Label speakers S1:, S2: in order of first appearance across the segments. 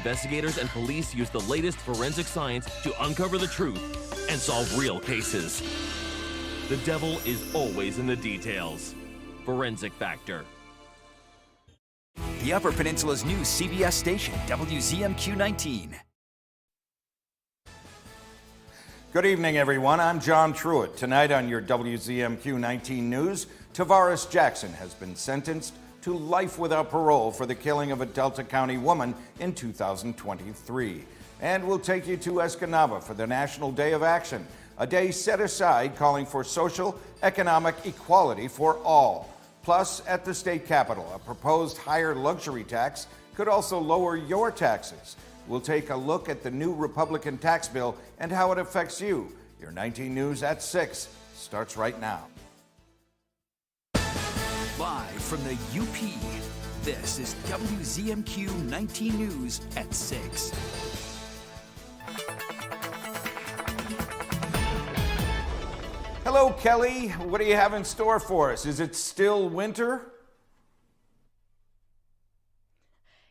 S1: investigators and police use the latest forensic science to uncover the truth and solve real cases. The devil is always in the details. Forensic Factor.
S2: The Upper Peninsula's new CBS station, WZMQ 19.
S3: Good evening, everyone. I'm John Truitt. Tonight on your WZMQ 19 News, Tavares Jackson has been sentenced to life without parole for the killing of a Delta County woman in 2023. And we'll take you to Escanaba for the National Day of Action, a day set aside calling for social, economic equality for all. Plus, at the state capitol, a proposed higher luxury tax could also lower your taxes. We'll take a look at the new Republican tax bill and how it affects you. Your 19 News at 6 starts right now.
S2: Live from the UP, this is WZMQ 19 News at 6.
S3: Hello, Kelly. What do you have in store for us? Is it still winter?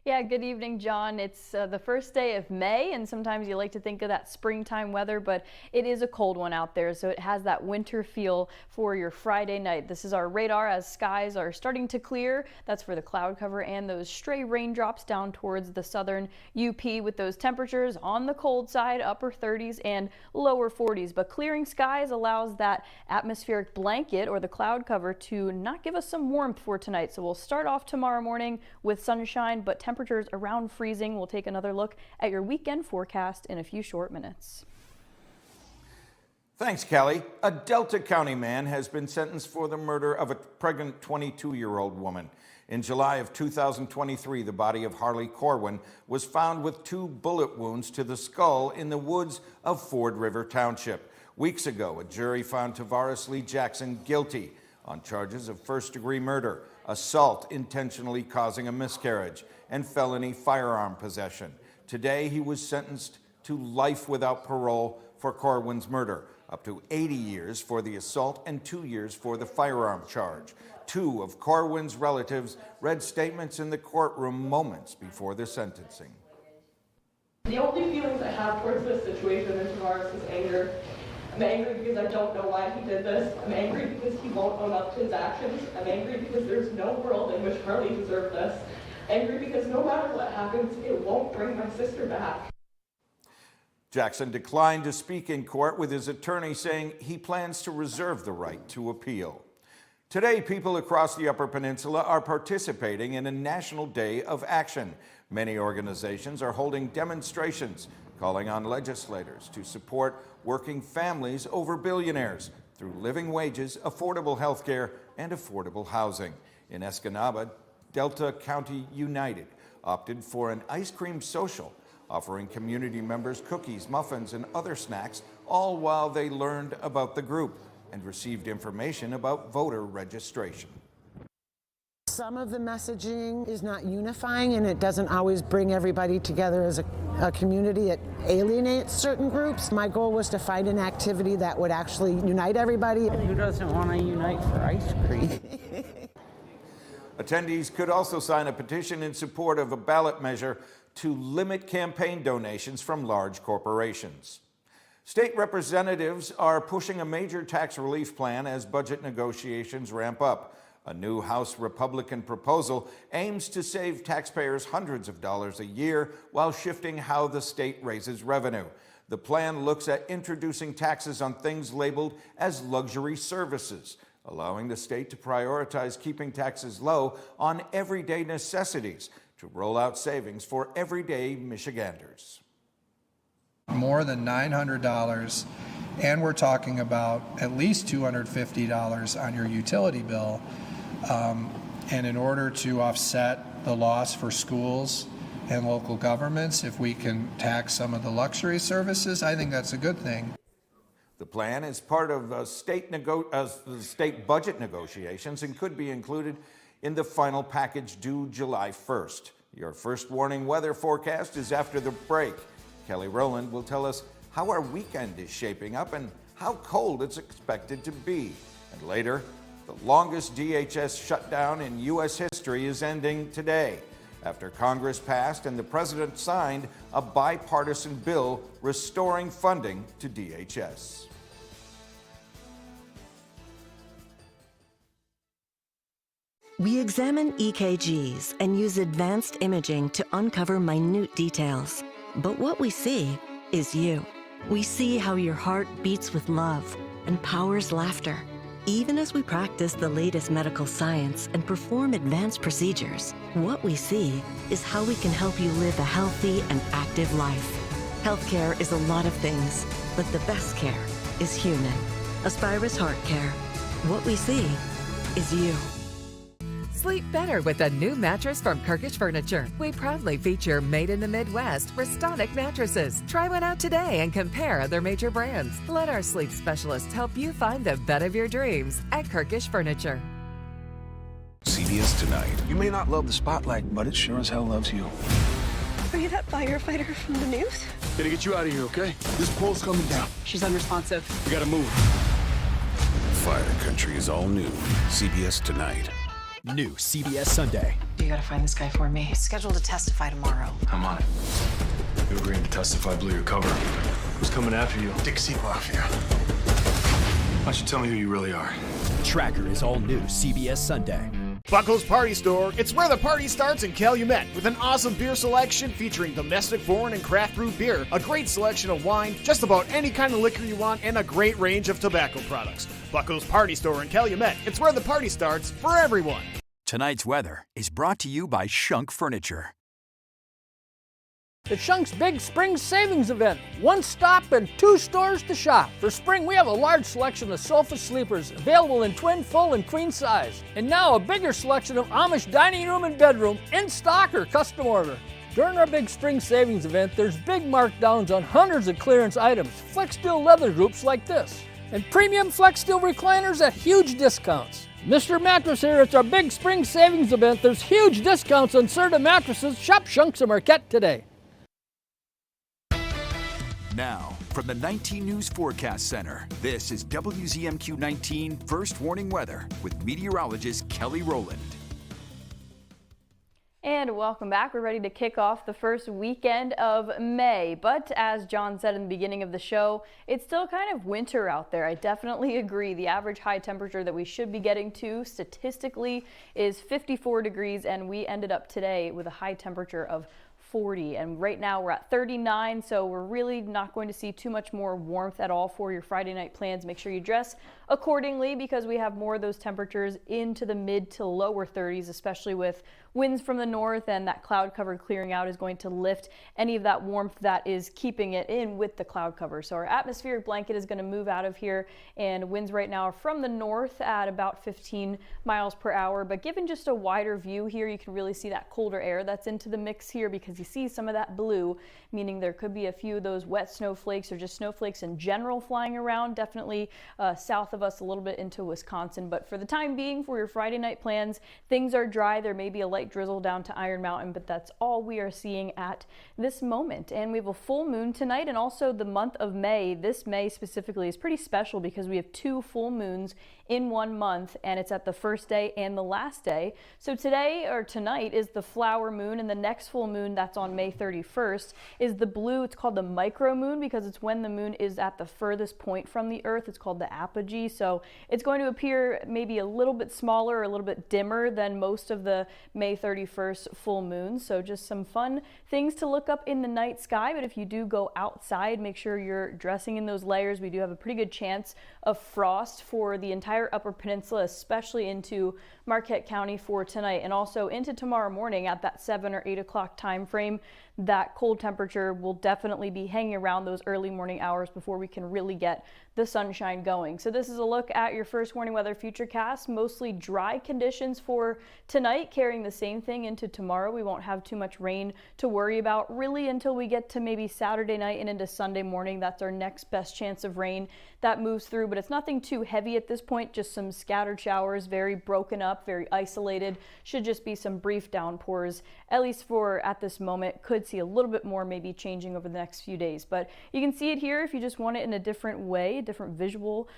S4: Yeah, good evening, John. It's the first day of May, and sometimes you like to think of that springtime weather, but it is a cold one out there, so it has that winter feel for your Friday night. This is our radar as skies are starting to clear. That's for the cloud cover and those stray raindrops down towards the southern UP, with those temperatures on the cold side, upper 30s and lower 40s. But clearing skies allows that atmospheric blanket or the cloud cover to not give us some warmth for tonight. So we'll start off tomorrow morning with sunshine, but temperatures around freezing. We'll take another look at your weekend forecast in a few short minutes.
S3: Thanks, Kelly. A Delta County man has been sentenced for the murder of a pregnant 22-year-old woman. In July of 2023, the body of Harley Corwin was found with 2 bullet wounds to the skull in the woods of Ford River Township. Weeks ago, a jury found Tavares Lee Jackson guilty on charges of first-degree murder, assault intentionally causing a miscarriage, and felony firearm possession. Today, he was sentenced to life without parole for Corwin's murder, up to 80 years for the assault and 2 years for the firearm charge. 2 of Corwin's relatives read statements in the courtroom moments before the sentencing.
S5: The only feelings I have towards this situation in Tavares is anger. I'm angry because I don't know why he did this. I'm angry because he won't own up to his actions. I'm angry because there's no world in which Harley deserved this. Angry because no matter what happens, it won't bring my sister back.
S3: Jackson declined to speak in court, with his attorney saying he plans to reserve the right to appeal. Today, people across the Upper Peninsula are participating in a National Day of Action. Many organizations are holding demonstrations, calling on legislators to support working families over billionaires through living wages, affordable health care, and affordable housing. In Escanaba, Delta County United opted for an ice cream social, offering community members cookies, muffins, and other snacks, all while they learned about the group and received information about voter registration.
S6: Some of the messaging is not unifying, and it doesn't always bring everybody together as a community. It alienates certain groups. My goal was to find an activity that would actually unite everybody.
S7: Who doesn't want to unite for ice cream?
S3: Attendees could also sign a petition in support of a ballot measure to limit campaign donations from large corporations. State representatives are pushing a major tax relief plan as budget negotiations ramp up. A new House Republican proposal aims to save taxpayers hundreds of dollars a year while shifting how the state raises revenue. The plan looks at introducing taxes on things labeled as luxury services, allowing the state to prioritize keeping taxes low on everyday necessities to roll out savings for everyday Michiganders.
S8: More than $900, and we're talking about at least $250 on your utility bill. And in order to offset the loss for schools and local governments, if we can tax some of the luxury services, I think that's a good thing.
S3: The plan is part of state budget negotiations and could be included in the final package due July 1st. Your first warning weather forecast is after the break. Kelly Rowland will tell us how our weekend is shaping up and how cold it's expected to be. And later, the longest DHS shutdown in U.S. history is ending today. after Congress passed and the president signed a bipartisan bill restoring funding to DHS.
S9: We examine EKGs and use advanced imaging to uncover minute details. But what we see is you. We see how your heart beats with love and powers laughter. Even as we practice the latest medical science and perform advanced procedures, what we see is how we can help you live a healthy and active life. Healthcare is a lot of things, but the best care is human. Aspirus Heart Care. What we see is you.
S10: Sleep better with a new mattress from Kirkish Furniture. We proudly feature made in the Midwest Restonic mattresses. Try one out today and compare other major brands. Let our sleep specialists help you find the bed of your dreams at Kirkish Furniture.
S11: CBS Tonight. You may not love the spotlight, but it sure as hell loves you.
S12: Are you that firefighter from the news?
S11: Gotta get you out of here, okay? This pole's coming down.
S12: She's unresponsive.
S11: We gotta move. Fire Country is all new. CBS Tonight.
S2: New CBS Sunday.
S12: You gotta find this guy for me. He's scheduled to testify tomorrow.
S11: I'm on it. You agreeing to testify blew your cover. Who's coming after you? Dixie Mafia. Why don't you tell me who you really are?
S2: Tracker is all new CBS Sunday.
S13: Buckles Party Store. It's where the party starts in Calumet with an awesome beer selection featuring domestic, foreign, and craft brewed beer, a great selection of wine, just about any kind of liquor you want, and a great range of tobacco products. Buckles Party Store in Calumet. It's where the party starts for everyone.
S2: Tonight's weather is brought to you by Shunk Furniture.
S14: The Shunk's Big Spring Savings Event. One stop and 2 stores to shop. For spring, we have a large selection of sofa sleepers available in twin, full, and queen size. And now a bigger selection of Amish dining room and bedroom in stock or custom order. During our Big Spring Savings Event, there's big markdowns on hundreds of clearance items, Flex Steel leather groups like this, and premium Flex Steel recliners at huge discounts. Mr. Mattress here, it's our Big Spring Savings Event. There's huge discounts on certain mattresses. Shop Shunks and Marquette today.
S2: Now, from the 19 News Forecast Center, this is WZMQ 19 First Warning Weather with meteorologist Kelly Rowland.
S4: And welcome back. We're ready to kick off the first weekend of May. But as John said in the beginning of the show, it's still kind of winter out there. I definitely agree. The average high temperature that we should be getting to statistically is 54 degrees, and we ended up today with a high temperature of 40, and right now we're at 39, so we're really not going to see too much more warmth at all for your Friday night plans. Make sure you dress accordingly because we have more of those temperatures into the mid to lower 30s, especially with winds from the north, and that cloud cover clearing out is going to lift any of that warmth that is keeping it in with the cloud cover. So our atmospheric blanket is going to move out of here, and winds right now are from the north at about 15 miles per hour. But given just a wider view here, you can really see that colder air that's into the mix here because you see some of that blue, meaning there could be a few of those wet snowflakes or just snowflakes in general flying around, definitely south of us a little bit into Wisconsin. But for the time being, for your Friday night plans, things are dry. There may be a light drizzle down to Iron Mountain, but that's all we are seeing at this moment. And we have a full moon tonight, and also the month of May. This May specifically is pretty special because we have 2 full moons in 1 month, and it's at the first day and the last day. So today or tonight is the flower moon, and the next full moon, that's on May 31st, is the blue. It's called the micro moon because it's when the moon is at the furthest point from the earth. It's called the apogee. So it's going to appear maybe a little bit smaller or a little bit dimmer than most of the May 31st full moon. So just some fun things to look up in the night sky. But if you do go outside, make sure you're dressing in those layers. We do have a pretty good chance of frost for the entire Upper Peninsula, especially into Marquette County for tonight and also into tomorrow morning at that 7 or 8 o'clock time frame. That cold temperature will definitely be hanging around those early morning hours before we can really get the sunshine going. So this is a look at your first warning weather futurecast. Mostly dry conditions for tonight, carrying the same thing into tomorrow. We won't have too much rain to worry about really until we get to maybe Saturday night and into Sunday morning. That's our next best chance of rain that moves through, but it's nothing too heavy at this point, just some scattered showers, very broken up, very isolated. Should just be some brief downpours, at least for at this moment. Could could see a little bit more maybe changing over the next few days. But you can see it here if you just want it in a different way, a different visual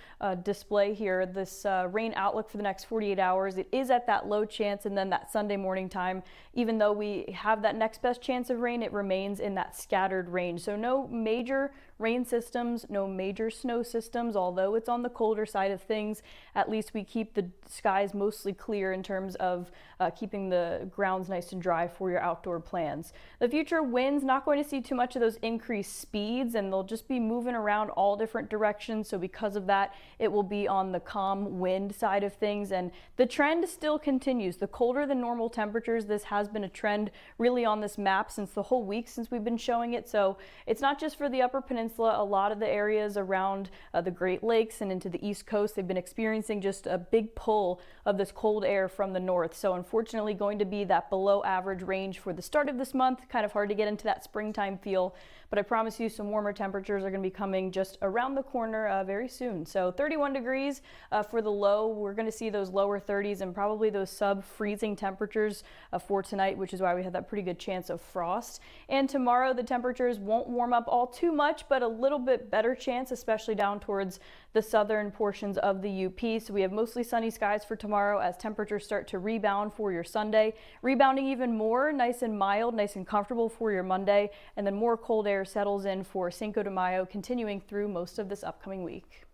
S4: display here. This rain outlook for the next 48 hours, it is at that low chance, and then that Sunday morning time, even though we have that next best chance of rain, it remains in that scattered range. So no major rain systems, no major snow systems, although it's on the colder side of things. At least we keep the skies mostly clear in terms of keeping the grounds nice and dry for your outdoor plans. The future winds, not going to see too much of those increased speeds, and they'll just be moving around all different directions. So because of that, it will be on the calm wind side of things, and the trend still continues. The colder than normal temperatures, this has been a trend really on this map since the whole week since we've been showing it. So it's not just for the Upper Peninsula. A lot of the areas around the Great Lakes and into the East Coast, they've been experiencing just a big pull of this cold air from the north. So unfortunately going to be that below average range for the start of this month. Kind of hard to get into that springtime feel, but I promise you some warmer temperatures are going to be coming just around the corner very soon. So 31 degrees for the low. We're going to see those lower 30s and probably those sub-freezing temperatures for tonight, which is why we have that pretty good chance of frost. And tomorrow the temperatures won't warm up all too much, but a little bit better chance, especially down towards the southern portions of the UP. So we have mostly sunny skies for tomorrow as temperatures start to rebound for your Sunday. Rebounding even more, nice and mild, nice and comfortable for your Monday, and then more cold air settles in for Cinco de Mayo, continuing through most of this upcoming week.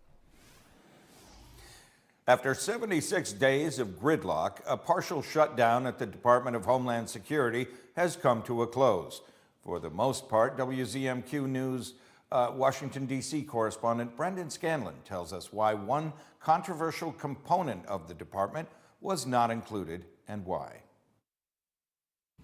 S3: After 76 days of gridlock, a partial shutdown at the Department of Homeland Security has come to a close. For the most part, WZMQ News Washington, D.C. correspondent Brendan Scanlon tells us why one controversial component of the department was not included and why.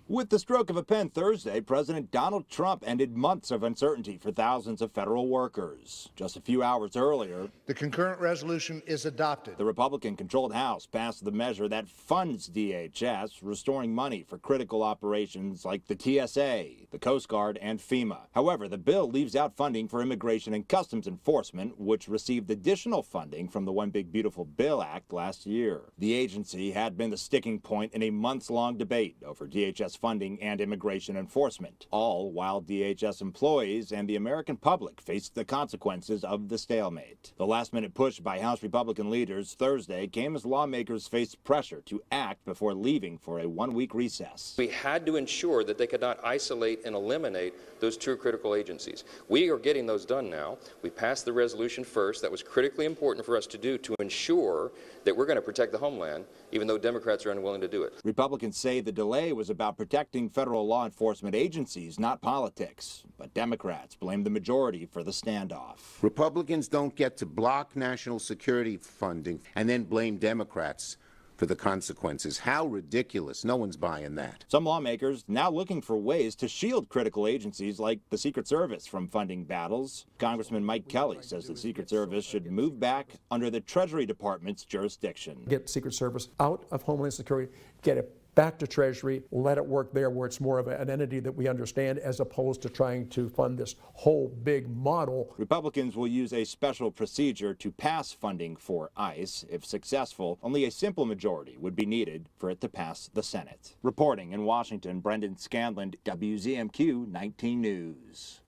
S15: With the stroke of a pen Thursday, President Donald Trump ended months of uncertainty for thousands of federal workers. Just a few hours earlier,
S16: the concurrent resolution is adopted.
S15: The Republican-controlled House passed the measure that funds DHS, restoring money for critical operations like the TSA, the Coast Guard, and FEMA. However, the bill leaves out funding for Immigration and Customs Enforcement, which received additional funding from the One Big Beautiful Bill Act last year. The agency had been the sticking point in a months-long debate over DHS funding and immigration enforcement, all while DHS employees and the American public faced the consequences of the stalemate. The last-minute push by House Republican leaders Thursday came as lawmakers faced pressure to act before leaving for a one-week recess.
S17: We had to ensure that they could not isolate and eliminate those two critical agencies. We are getting those done now. We passed the resolution first. That was critically important for us to do to ensure that we're going to protect the homeland, even though Democrats are unwilling to do it.
S15: Republicans say the delay was about protecting federal law enforcement agencies, not politics. But Democrats blame the majority for the standoff.
S18: Republicans don't get to block national security funding and then blame Democrats for the consequences. How ridiculous. No one's buying that.
S15: Some lawmakers now looking for ways to shield critical agencies like the Secret Service from funding battles. Congressman Mike Kelly says the Secret Service should move back under the Treasury Department's jurisdiction.
S19: Get Secret Service out of Homeland Security, get it back to Treasury, let it work there where it's more of an entity that we understand as opposed to trying to fund this whole big model.
S15: Republicans will use a special procedure to pass funding for ICE. If successful, only a simple majority would be needed for it to pass the Senate. Reporting in Washington, Brendan Scanlon, WZMQ 19 News.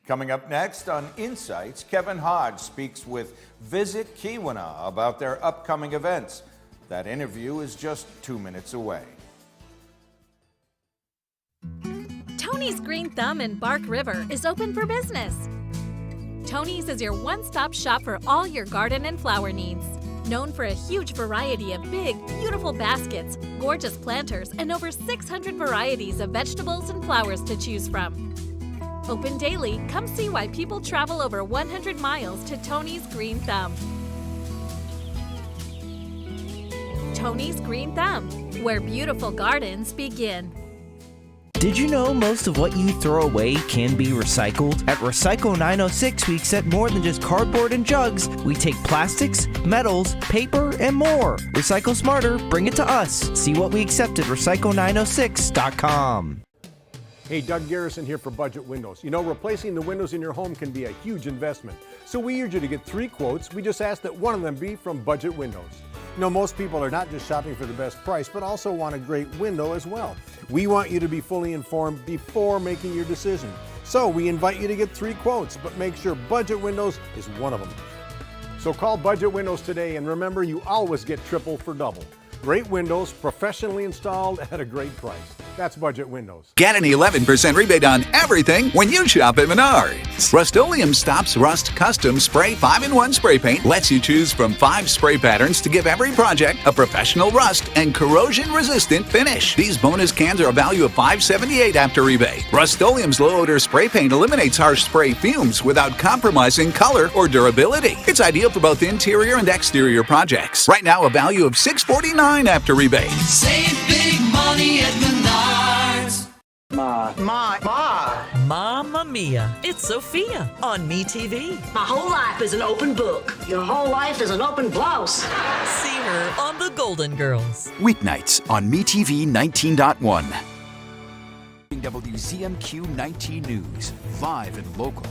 S3: Coming up next on Insights, Kevin Hodge speaks with Visit Keweenaw about their upcoming events. That interview is just 2 minutes away.
S20: Tony's Green Thumb in Bark River is open for business. Tony's is your one-stop shop for all your garden and flower needs. Known for a huge variety of big, beautiful baskets, gorgeous planters, and over 600 varieties of vegetables and flowers to choose from. Open daily, come see why people travel over 100 miles to Tony's Green Thumb. Tony's Green Thumb, where beautiful gardens begin.
S21: Did you know most of what you throw away can be recycled? At Recycle 906, we accept more than just cardboard and jugs. We take plastics, metals, paper, and more. Recycle smarter, bring it to us. See what we accept at recycle906.com.
S13: Hey, Doug Garrison here for Budget Windows. You know, replacing the windows in your home can be a huge investment. So we urge you to get 3 quotes. We just ask that one of them be from Budget Windows. You know, most people are not just shopping for the best price, but also want a great window as well. We want you to be fully informed before making your decision. So we invite you to get 3 quotes, but make sure Budget Windows is one of them. So call Budget Windows today, and remember, you always get triple for double. Great windows, professionally installed at a great price. That's Budget Windows.
S2: Get an 11% rebate on everything when you shop at Menards. Rust-Oleum Stops Rust Custom Spray 5-in-1 spray paint lets you choose from 5 spray patterns to give every project a professional rust and corrosion-resistant finish. These bonus cans are a value of $5.78 after rebate. Rust-Oleum's low-odor spray paint eliminates harsh spray fumes without compromising color or durability. It's ideal for both interior and exterior projects. Right now, a value of $6.49 after rebate.
S1: Save big money at Menards.
S22: Mamma Mia, it's Sophia on MeTV.
S23: My whole life is an open book. Your whole life is an open blouse.
S22: See her on The Golden Girls.
S2: Weeknights on MeTV 19.1. WZMQ 19 News, live and local.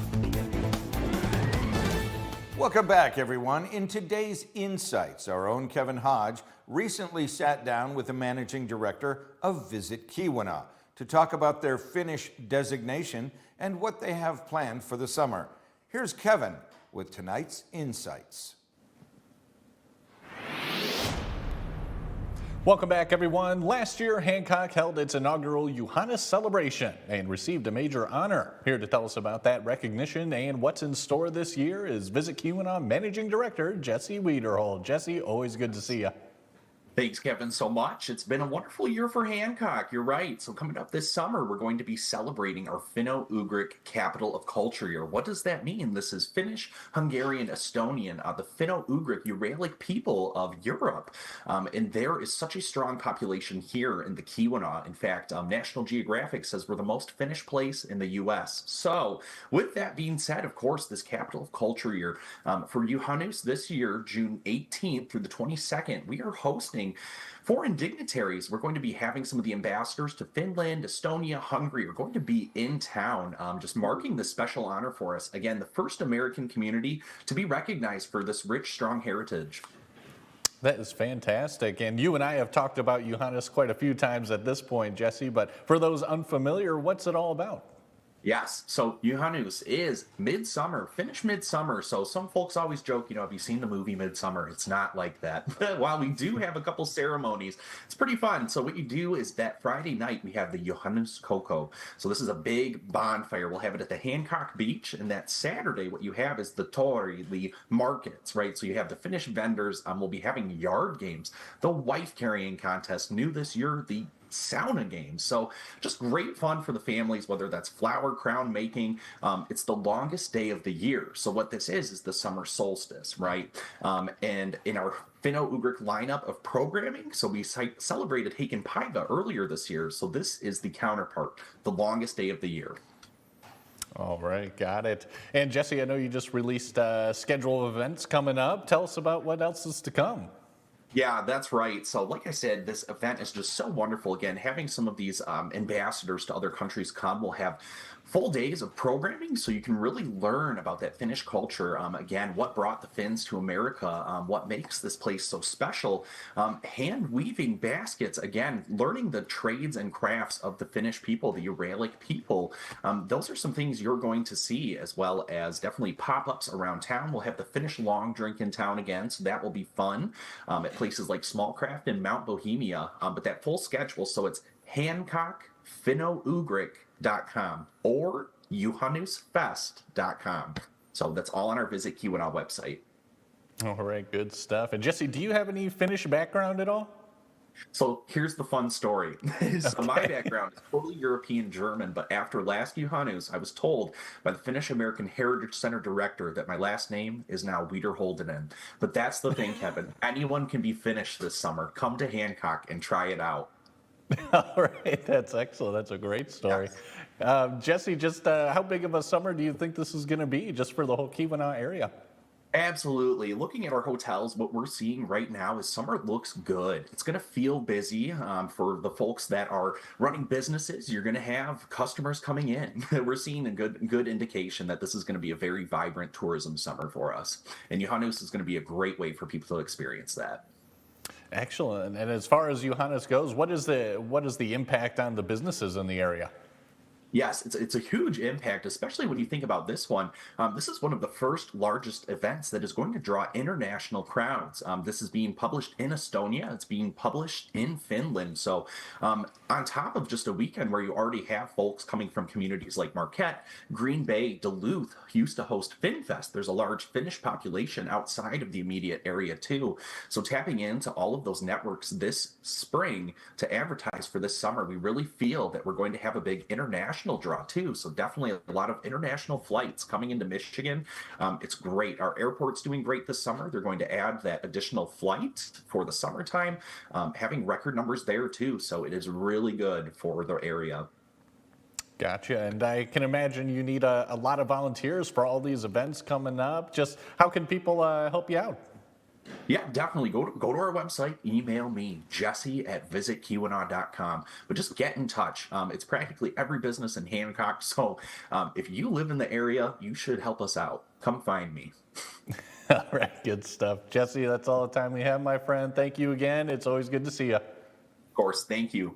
S3: Welcome back, everyone. In today's Insights, our own Kevin Hodge recently sat down with the managing director of Visit Keweenaw to talk about their Finnish designation and what they have planned for the summer. Here's Kevin with tonight's Insights.
S24: Welcome back, everyone. Last year, Hancock held its inaugural Johannes celebration and received a major honor. Here to tell us about that recognition and what's in store this year is Visit Keweenaw Managing Director Jesse Wiederhold. Jesse, always good to see you.
S25: Thanks, Kevin, so much. It's been a wonderful year for Hancock. You're right. So coming up this summer, we're going to be celebrating our Finno-Ugric Capital of Culture year. What does that mean? This is Finnish, Hungarian, Estonian, the Finno-Ugric Uralic people of Europe. And there is such a strong population here in the Keweenaw. In fact, National Geographic says we're the most Finnish place in the U.S. So with that being said, of course, this Capital of Culture year, for Johannes this year, June 18th through the 22nd, we are hosting foreign dignitaries. We're going to be having some of the ambassadors to Finland, Estonia, Hungary are going to be in town, just marking this special honor for us. Again, the first American community to be recognized for this rich, strong heritage.
S24: That is fantastic. And you and I have talked about Johannes quite a few times at this point, Jesse, but for those unfamiliar, what's it all about?
S25: Yes, so Johannes is midsummer, Finnish midsummer. So some folks always joke, have you seen the movie Midsummer? It's not like that. While we do have a couple ceremonies, it's pretty fun. So what you do is that Friday night, we have the Johannes Cocoa. So this is a big bonfire. We'll have it at the Hancock Beach. And that Saturday, what you have is the tori, the markets, right? So you have the Finnish vendors. We'll be having yard games, the wife carrying contest, new this year, the sauna games. So just great fun for the families, whether that's flower crown making. It's the longest day of the year. So what this is the summer solstice, right? And in our Finno-Ugric lineup of programming, so we celebrated Haken Paiva earlier this year. So this is the counterpart, the longest day of the year.
S24: All right, got it. And Jesse, I know you just released a schedule of events coming up. Tell us about what else is to come.
S25: Yeah, that's right. So like I said, this event is just so wonderful. Again, having some of these ambassadors to other countries come, we'll have full days of programming so you can really learn about that Finnish culture. Again, what brought the Finns to America, what makes this place so special, hand weaving baskets, again, learning the trades and crafts of the Finnish people, the Uralic people. Those are some things you're going to see, as well as definitely pop-ups around town. We'll have the Finnish long drink in town again, so that will be fun at places like Smallcraft and Mount Bohemia. But that full schedule, so it's HancockFinnoUgric.com or JohannesFest.com. So that's all on our Visit Keweenaw website.
S24: All right, good stuff. And Jesse, do you have any Finnish background at all?
S25: So here's the fun story. So my background is totally European German, but after last Johannes, I was told by the Finnish American Heritage Center director that my last name is now Wiederholdenen. But that's the thing, Kevin. Anyone can be Finnish this summer. Come to Hancock and try it out.
S24: All right, that's excellent. That's a great story. Yes. Jesse, just how big of a summer do you think this is going to be just for the whole Keweenaw area?
S25: Absolutely. Looking at our hotels, what we're seeing right now is summer looks good. It's going to feel busy for the folks that are running businesses. You're going to have customers coming in. We're seeing a good indication that this is going to be a very vibrant tourism summer for us. And Johannes is going to be a great way for people to experience that.
S24: Excellent. And as far as Johannes goes, what is the impact on the businesses in the area?
S25: Yes, it's a huge impact, especially when you think about this one. This is one of the first largest events that is going to draw international crowds. This is being published in Estonia. It's being published in Finland. So on top of just a weekend where you already have folks coming from communities like Marquette, Green Bay, Duluth used to host FinFest. There's a large Finnish population outside of the immediate area too. So tapping into all of those networks this spring to advertise for this summer, we really feel that we're going to have a big international draw too. So definitely a lot of international flights coming into Michigan. It's great. Our airport's doing great this summer. They're going to add that additional flight for the summertime, having record numbers there too. So it is really good for the area.
S24: Gotcha. And I can imagine you need a lot of volunteers for all these events coming up. Just how can people help you out?
S25: Yeah, definitely. Go to our website, email me, jesse@visitqanon.com. But just get in touch. It's practically every business in Hancock. So if you live in the area, you should help us out. Come find me.
S24: All right, good stuff. Jesse, that's all the time we have, my friend. Thank you again. It's always good to see you.
S25: Of course. Thank you.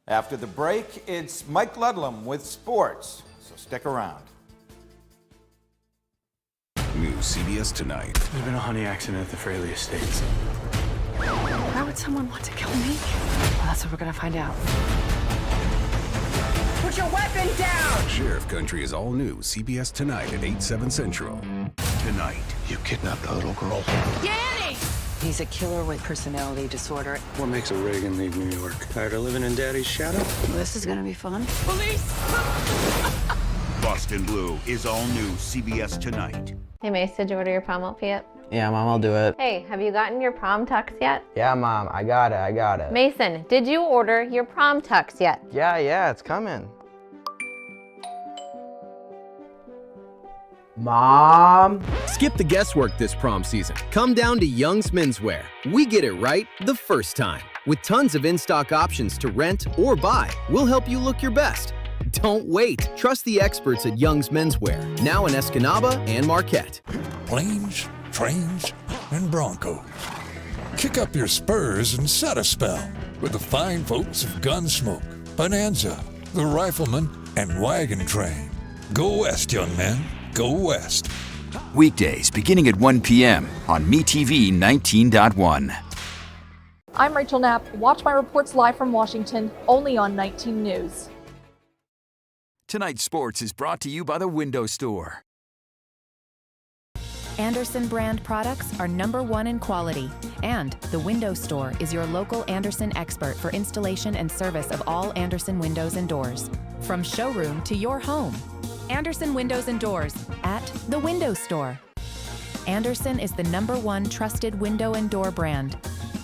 S3: After the break, it's Mike Ludlam with sports. So stick around.
S5: New CBS Tonight.
S11: There's been a honey accident at the Fraley Estates.
S12: Why would someone want to kill me? Well, that's what we're gonna find out.
S5: Put your weapon down! Sheriff Country is all new CBS Tonight at 8/7 Central. Tonight.
S11: You kidnapped a little girl.
S12: Danny! He's a killer with personality disorder.
S11: What makes a Reagan leave New York? Tired of living in Daddy's shadow?
S12: Well, this is gonna be fun.
S6: Police!
S7: Boston Blue is all new CBS Tonight.
S8: Hey Mace, did you order your prom outfit yet?
S9: Yeah, Mom, I'll do it.
S8: Hey, have you gotten your prom tux yet?
S9: Yeah, Mom, I got it.
S8: Mason, did you order your prom tux yet?
S9: Yeah, it's coming. Mom?
S26: Skip the guesswork this prom season. Come down to Young's Menswear. We get it right the first time. With tons of in-stock options to rent or buy, we'll help you look your best. Don't wait. Trust the experts at Young's Menswear, now in Escanaba and Marquette.
S27: Planes, trains, and Bronco. Kick up your spurs and set a spell with the fine folks of Gunsmoke, Bonanza, the Rifleman, and Wagon Train. Go west, young man. Go west.
S28: Weekdays beginning at 1 p.m. on MeTV 19.1.
S29: I'm Rachel Knapp. Watch my reports live from Washington, only on 19 News.
S2: Tonight's sports is brought to you by the Window Store.
S30: Andersen brand products are #1 in quality, and the Window Store is your local Andersen expert for installation and service of all Andersen windows and doors. From showroom to your home. Andersen Windows and Doors at the Window Store. Andersen is the #1 trusted window and door brand.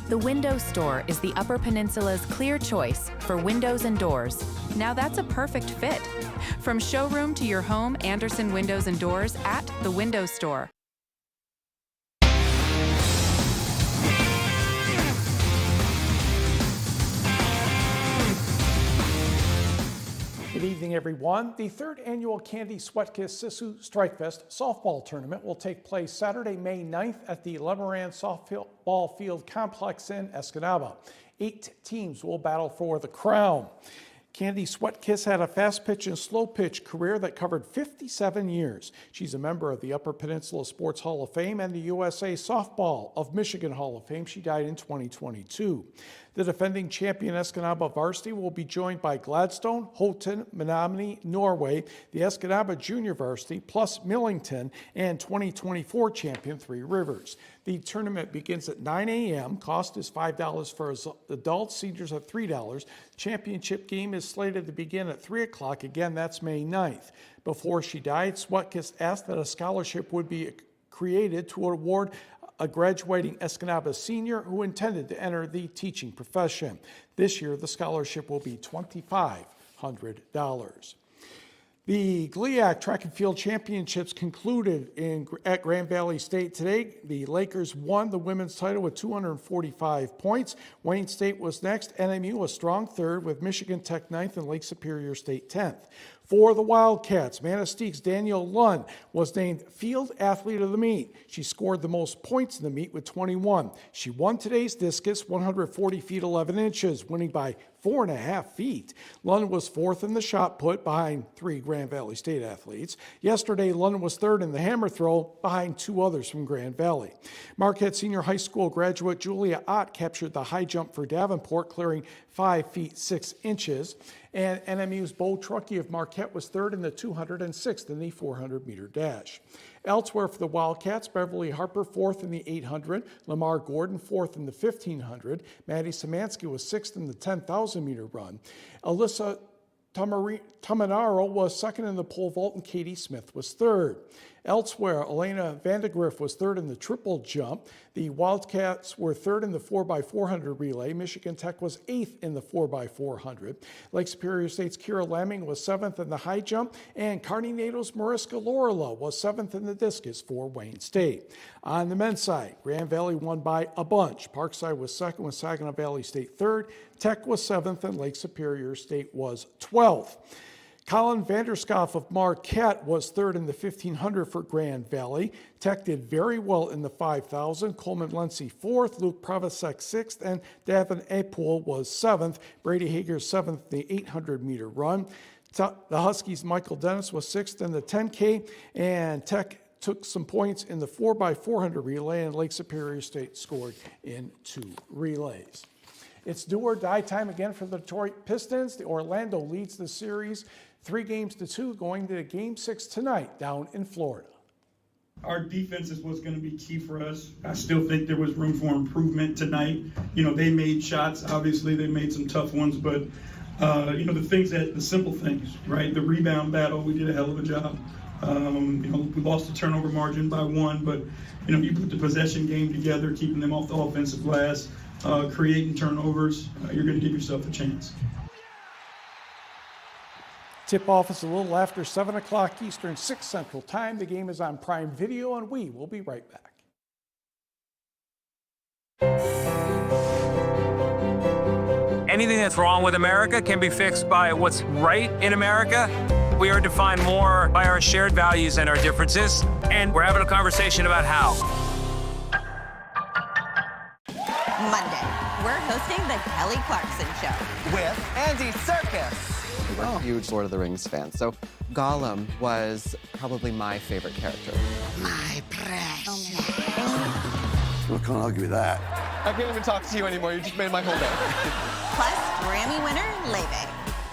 S30: The Window Store is the Upper Peninsula's clear choice for windows and doors. Now that's a perfect fit. From showroom to your home, Andersen Windows and Doors at the Window Store.
S19: Good evening, everyone. The third annual Candy Sweatkiss Sisu Strikefest softball tournament will take place Saturday, May 9th at the Lemoran Softball Field Complex in Escanaba. 8 teams will battle for the crown. Candy Sweatkiss had a fast pitch and slow pitch career that covered 57 years. She's a member of the Upper Peninsula Sports Hall of Fame and the USA Softball of Michigan Hall of Fame. She died in 2022. The defending champion Escanaba varsity will be joined by Gladstone, Houghton, Menominee, Norway, the Escanaba junior varsity, plus Millington, and 2024 champion Three Rivers. The tournament begins at 9 a.m. Cost is $5 for adults, seniors at $3. Championship game is slated to begin at 3 o'clock. Again, that's May 9th. Before she died, Sweatkiss asked that a scholarship would be created to award a graduating Escanaba senior who intended to enter the teaching profession. This year, the scholarship will be $2,500. The GLIAC Track and Field Championships concluded at Grand Valley State today. The Lakers won the women's title with 245 points. Wayne State was next. NMU a strong third with Michigan Tech 9th and Lake Superior State 10th. For the Wildcats, Manasteek's Danielle Lund was named Field Athlete of the Meet. She scored the most points in the meet with 21. She won today's discus 140 feet 11 inches, winning by 4.5 feet. Lund was fourth in the shot put behind 3 Grand Valley State athletes. Yesterday, Lund was third in the hammer throw behind 2 others from Grand Valley. Marquette Senior High School graduate Julia Ott captured the high jump for Davenport, clearing 5 feet 6 inches. And NMU's Bo Truckee of Marquette was third in the 200 and sixth in the 400-meter dash. Elsewhere for the Wildcats, Beverly Harper fourth in the 800, Lamar Gordon fourth in the 1500, Maddie Szymanski was sixth in the 10,000-meter run. Alyssa Tamanaro was second in the pole vault, and Katie Smith was third. Elsewhere, Elena Vandegrift was third in the triple jump. The Wildcats were third in the 4x400 relay. Michigan Tech was eighth in the 4x400. Lake Superior State's Kira Lamming was seventh in the high jump, and Kearney Nato's Mariska Lorela was seventh in the discus for Wayne State. On the men's side, Grand Valley won by a bunch. Parkside was second with Saginaw Valley State third. Tech was seventh, and Lake Superior State was 12th. Colin Vanderskoff of Marquette was third in the 1500 for Grand Valley. Tech did very well in the 5000. Coleman Lency fourth, Luke Provasek sixth, and Davin Apool was seventh. Brady Hager seventh in the 800-meter run. The Huskies' Michael Dennis was sixth in the 10K, and Tech took some points in the 4x400 relay, and Lake Superior State scored in 2 relays. It's do or die time again for the Detroit Pistons. The Orlando leads the series 3-2 going to Game 6 tonight down in Florida.
S4: Our defense is what's going to be key for us. I still think there was room for improvement tonight. You know, they made shots. Obviously, they made some tough ones, but you know, the simple things, right? The rebound battle, we did a hell of a job. You know, we lost the turnover margin by 1, but you know, you put the possession game together, keeping them off the offensive glass, creating turnovers, you're going to give yourself a chance.
S19: Tip-off is a little after 7 o'clock Eastern, 6 Central Time. The game is on Prime Video, and we will be right back.
S6: Anything that's wrong with America can be fixed by what's right in America. We are defined more by our shared values and our differences, and we're having a conversation about how.
S10: Monday, we're hosting the Kelly Clarkson Show
S14: with Andy Serkis. We're huge Lord of the Rings fans, so Gollum was probably my favorite character.
S10: My precious.
S14: I can't argue with that. I can't even talk to you anymore. You just made my whole day.
S10: Plus, Grammy winner, Leve.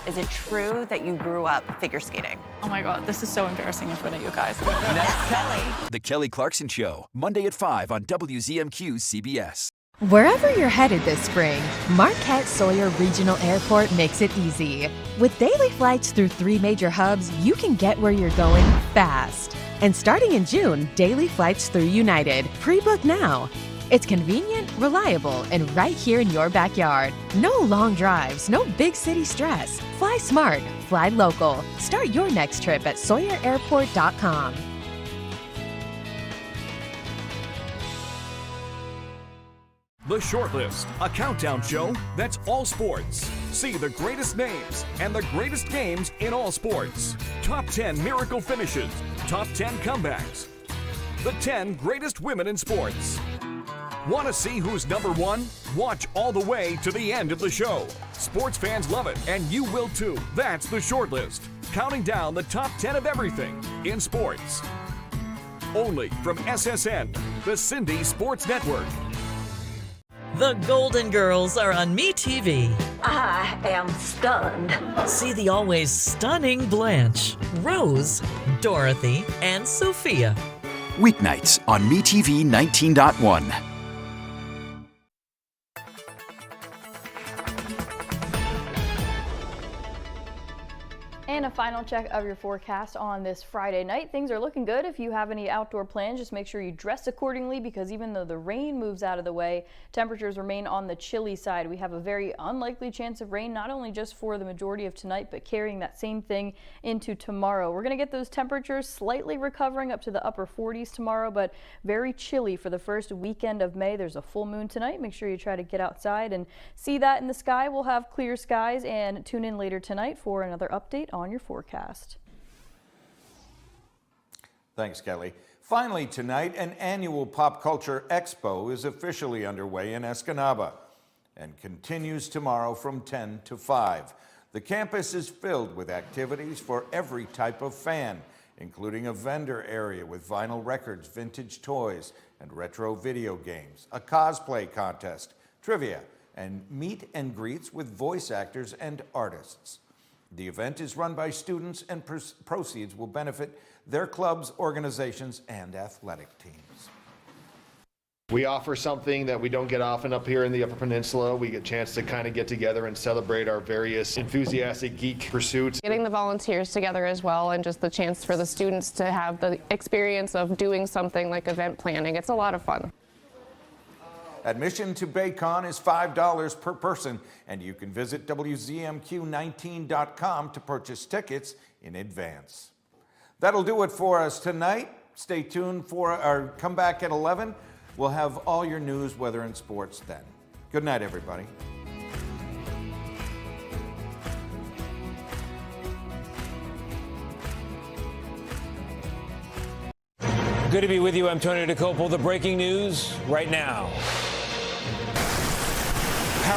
S10: Is it true that you grew up figure skating?
S12: Oh my God, this is so embarrassing in front of you guys.
S10: That's Kelly.
S28: The Kelly Clarkson Show, Monday at 5 on WZMQ CBS.
S30: Wherever you're headed this spring, Marquette Sawyer Regional Airport makes it easy. With daily flights through 3 major hubs, you can get where you're going fast. And starting in June, daily flights through United. Pre-book now. It's convenient, reliable, and right here in your backyard. No long drives, no big city stress. Fly smart, fly local. Start your next trip at SawyerAirport.com.
S15: The Shortlist, a countdown show that's all sports. See the greatest names and the greatest games in all sports. Top 10 miracle finishes, top 10 comebacks. The 10 greatest women in sports. Want to see who's number 1? Watch all the way to the end of the show. Sports fans love it, and you will too. That's The Shortlist, counting down the top 10 of everything in sports. Only from SSN, the Cindy Sports Network.
S22: The Golden Girls are on MeTV.
S23: I am stunned.
S22: See the always stunning Blanche, Rose, Dorothy, and Sophia.
S28: Weeknights on MeTV 19.1.
S8: And a
S1: Final check of your forecast on this Friday night. Things are looking good. If you have any outdoor plans, just make sure you dress accordingly, because even though the rain moves out of the way, temperatures remain on the chilly side. We have a very unlikely chance of rain, not only just for the majority of tonight, but carrying that same thing into tomorrow. We're going to get those temperatures slightly recovering up to the upper 40s tomorrow, but very chilly for the first weekend of May. There's a full moon tonight. Make sure you try to get outside and see that in the sky. We'll have clear skies, and tune in later tonight for another update on your forecast.
S3: Thanks, Kelly. Finally tonight, an annual pop culture expo is officially underway in Escanaba and continues tomorrow from 10 to 5. The campus is filled with activities for every type of fan, including a vendor area with vinyl records, vintage toys, and retro video games, a cosplay contest, trivia, and meet and greets with voice actors and artists. The event is run by students, and proceeds will benefit their clubs, organizations, and athletic teams.
S13: We offer something that we don't get often up here in the Upper Peninsula. We get a chance to kind of get together and celebrate our various enthusiastic geek pursuits.
S16: Getting the volunteers together as well, and just the chance for the students to have the experience of doing something like event planning. It's a lot of fun.
S3: Admission to Baycon is $5 per person, and you can visit WZMQ19.com to purchase tickets in advance. That'll do it for us tonight. Stay tuned for our comeback at 11. We'll have all your news, weather, and sports then. Good night, everybody.
S6: Good to be with you. I'm Tony DeCopel. The breaking news right now.